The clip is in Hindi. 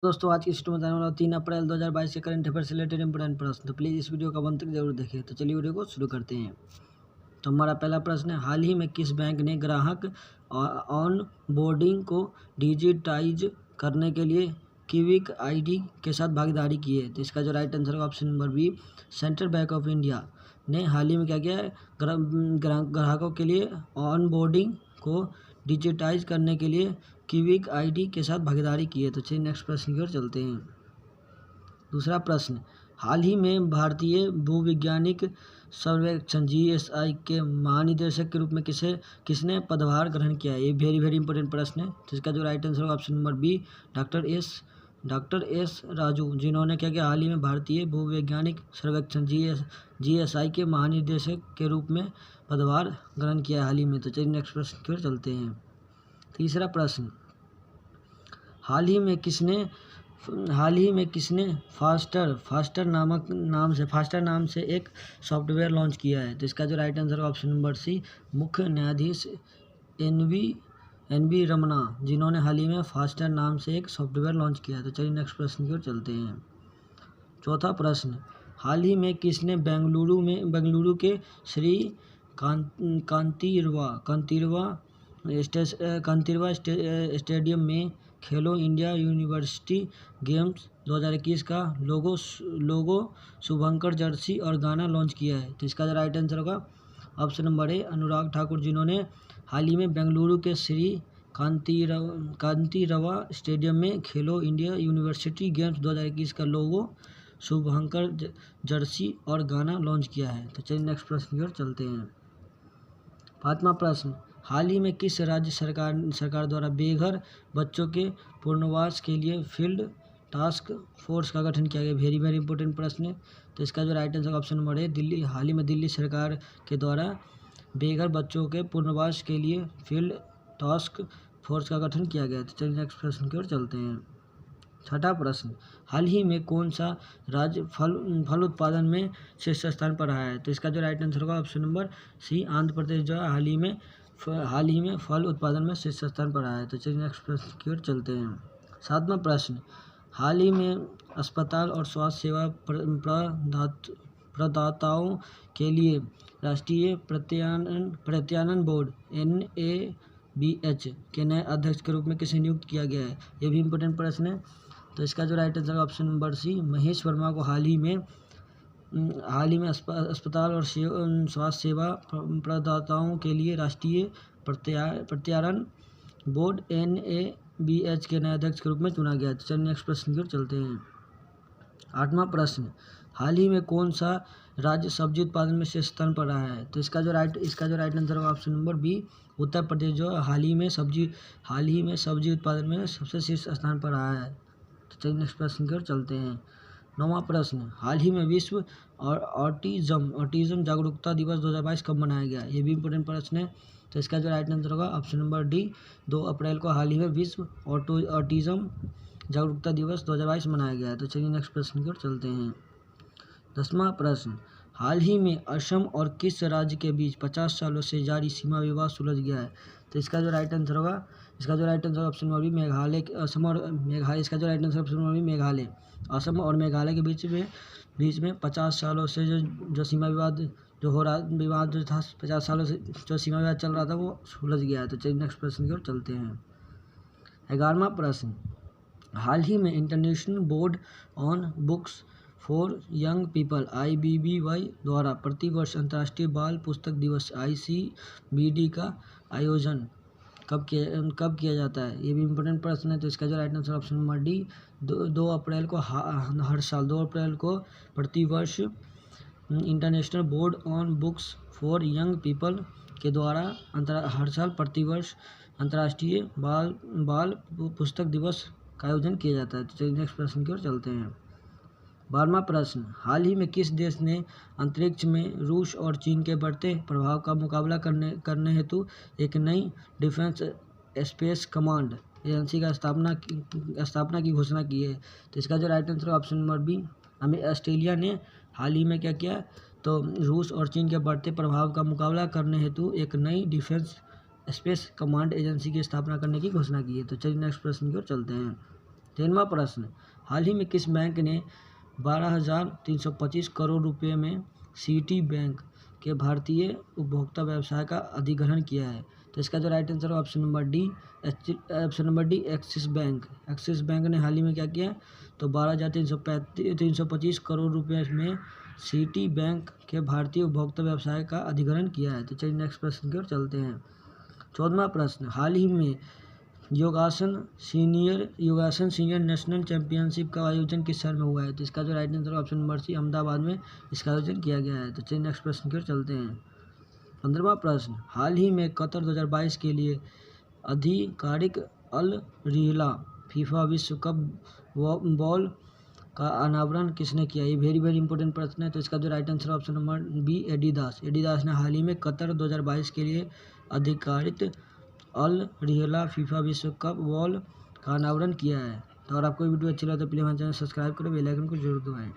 दोस्तों आज की स्टोरी में बताने वाला 3 अप्रैल 2022 के करंट अफेयर से रिलेटेड इंपोर्टेंट प्रश्न। तो प्लीज़ इस वीडियो का अंत तक जरूर देखें। तो चलिए वीडियो को शुरू करते हैं। तो हमारा पहला प्रश्न है, हाल ही में किस बैंक ने ग्राहक ऑन बोर्डिंग को डिजिटाइज करने के लिए क्विक आईडी के साथ भागीदारी की है? तो इसका जो राइट आंसर है option number B, central bank of India ने हाल ही में क्या किया है, ग्राहकों के लिए ऑन बोर्डिंग को डिजिटाइज करने के लिए क्विक आईडी के साथ भागीदारी की है। तो चलिए नेक्स्ट प्रश्न की ओर चलते हैं। दूसरा प्रश्न, हाल ही में भारतीय भूवैज्ञानिक सर्वेक्षण जीएसआई के महानिदेशक के रूप में किसने पदभार ग्रहण किया है? ये वेरी इंपॉर्टेंट प्रश्न है। तो इसका जो राइट आंसर होगा option number B, doctor S Raju, जिन्होंने क्या किया, हाल ही में भारतीय भूवैज्ञानिक सर्वेक्षण जीएसआई के महानिदेशक के रूप में पदभार ग्रहण किया है हाल ही में। तो चलिए नेक्स्ट प्रश्न की ओर चलते हैं। तीसरा प्रश्न, हाल ही में किसने फास्टर नाम से एक सॉफ्टवेयर लॉन्च किया है? तो इसका जो राइट आंसर है ऑप्शन नंबर सी, मुख्य न्यायाधीश एन बी रमना, जिन्होंने हाल ही में फास्टर नाम से एक सॉफ्टवेयर लॉन्च किया है। तो चलिए नेक्स्ट प्रश्न की ओर चलते हैं। चौथा प्रश्न, हाल ही में किसने बेंगलुरु के श्री कांतिरवा स्टेडियम में खेलो इंडिया यूनिवर्सिटी गेम्स 2021 का लोगो शुभंकर जर्सी और गाना लॉन्च किया है? तो इसका राइट आंसर होगा option number A, Anurag Thakur, जिन्होंने हाल ही में बेंगलुरु के श्री कांतिरवा स्टेडियम में खेलो इंडिया यूनिवर्सिटी गेम्स 2021 का लोगो शुभंकर जर्सी और गाना लॉन्च किया है। तो चलिए नेक्स्ट प्रश्न की ओर चलते हैं। पांचवा प्रश्न, हाल ही में किस राज्य सरकार द्वारा बेघर बच्चों के पुनर्वास के लिए फील्ड टास्क फोर्स का गठन किया गया? वेरी इंपॉर्टेंट प्रश्न है। तो इसका जो राइट आंसर ऑप्शन नंबर है, दिल्ली, हाल ही में दिल्ली सरकार के द्वारा बेघर बच्चों के पुनर्वास के लिए फील्ड टास्क फोर्स का गठन किया गया। तो चलिए नेक्स्ट प्रश्न की ओर चलते हैं। छठा प्रश्न, हाल ही में कौन सा राज्य फल उत्पादन में शीर्ष स्थान पर रहा है? तो इसका जो राइट आंसर होगा ऑप्शन नंबर सी, आंध्र प्रदेश जो है हाल ही में फल उत्पादन में शीर्ष स्थान पर रहा है। तो चलिए नेक्स्ट प्रश्न की ओर चलते हैं। सातवां प्रश्न, हाल ही में अस्पताल और स्वास्थ्य सेवा प्रदाताओं के लिए राष्ट्रीय प्रत्यायन बोर्ड NABH के नए अध्यक्ष के रूप में किसे नियुक्त किया गया है? ये भी इम्पोर्टेंट प्रश्न है। तो इसका जो right answer option number C, Mahesh Verma को हाल ही में अस्पताल और स्वास्थ्य सेवा प्रदाताओं के लिए राष्ट्रीय प्रत्यायन बोर्ड NABH के नए अध्यक्ष के रूप में चुना गया। चलिए नेक्स्ट प्रश्न की ओर चलते हैं। आठवां प्रश्न, हाल ही में कौन सा राज्य सब्जी उत्पादन में शीर्ष स्थान पर रहा है? तो इसका जो राइट आंसर होगा option number B, Uttar Pradesh, जो हाल ही में सब्जी उत्पादन में सबसे शीर्ष स्थान पर रहा है। तो चलिए नेक्स्ट प्रश्न की ओर चलते हैं। नौवां प्रश्न, हाल ही में विश्व और ऑटिज्म जागरूकता दिवस 2022 कब मनाया गया? ये भी इम्पोर्टेंट प्रश्न है। तो इसका जो राइट आंसर होगा ऑप्शन नंबर डी, 2 अप्रैल को हाल ही में विश्व ऑटिज्म जागरूकता दिवस 2022 मनाया गया है। तो चलिए नेक्स्ट प्रश्न की ओर चलते हैं। 10वां प्रश्न, हाल ही में असम और किस राज्य के बीच 50 सालों से जारी सीमा विवाद सुलझ गया है? तो इसका जो राइट आंसर होगा, option number B, Meghalaya. Assam और मेघालय, इसका जो right answer option number B, Meghalaya. Assam और मेघालय के बीच में 50 सालों से जो सीमा विवाद जो हो रहा विवाद जो था 50 सालों से जो सीमा विवाद चल रहा था वो सुलझ गया है। तो चलिए नेक्स्ट प्रश्न की ओर चलते हैं। 11वां प्रश्न, हाल ही में international board on books for young people IBBY द्वारा प्रतिवर्ष अंतर्राष्ट्रीय बाल पुस्तक दिवस ICBD का आयोजन कब किया जाता है? ये भी इम्पोर्टेंट प्रश्न है। तो इसका जो right answer option number D, 2 अप्रैल को हर साल 2 अप्रैल को प्रतिवर्ष international board on books for young people के द्वारा हर साल प्रतिवर्ष अंतर्राष्ट्रीय बाल पुस्तक दिवस का आयोजन किया जाता है। तो चलिए नेक्स्ट प्रश्न की ओर चलते हैं। 12वां प्रश्न, हाल ही में किस देश ने अंतरिक्ष में रूस और चीन के बढ़ते प्रभाव का मुकाबला करने हेतु एक नई डिफेंस स्पेस कमांड एजेंसी का स्थापना की घोषणा की है? तो इसका जो right answer option number B, Australia ने हाल ही में क्या किया, तो रूस और चीन के बढ़ते प्रभाव का मुकाबला करने हेतु एक नई डिफेंस स्पेस कमांड एजेंसी की स्थापना करने की घोषणा की है। तो चलिए नेक्स्ट प्रश्न की ओर चलते हैं। 13वां प्रश्न, हाल ही में किस बैंक ने 12,325 करोड़ रुपए में सिटी बैंक के भारतीय उपभोक्ता व्यवसाय का अधिग्रहण किया है? तो इसका जो राइट आंसर है option number D axis bank. Axis bank ने हाल ही में क्या किया, तो 12,325 करोड़ रुपए में सिटी बैंक के भारतीय उपभोक्ता व्यवसाय का अधिग्रहण किया है। तो चलिए नेक्स्ट प्रश्न की ओर चलते हैं। 14वां प्रश्न, हाल ही में योगासन सीनियर नेशनल चैंपियनशिप का आयोजन किस शहर में हुआ है? तो इसका जो right answer option number C Ahmedabad में इसका आयोजन किया गया है। तो चलिए नेक्स्ट प्रश्न की ओर चलते हैं। 15वां प्रश्न, हाल ही में कतर 2022 के लिए आधिकारिक अल रिहला फीफा विश्व कप बॉल का अनावरण किसने किया? ये वेरी इंपॉर्टेंट प्रश्न है। तो इसका जो right answer option number B Adidas ने हाल ही में कतर 2022 के लिए आधिकारिक अल रिहला फीफा विश्व कप बॉल का अनावरण किया है। तो अगर आपको वीडियो अच्छी लगे तो प्लीज़ हमारे चैनल सब्सक्राइब करें, बेल आइकन को जरूर दबाएं।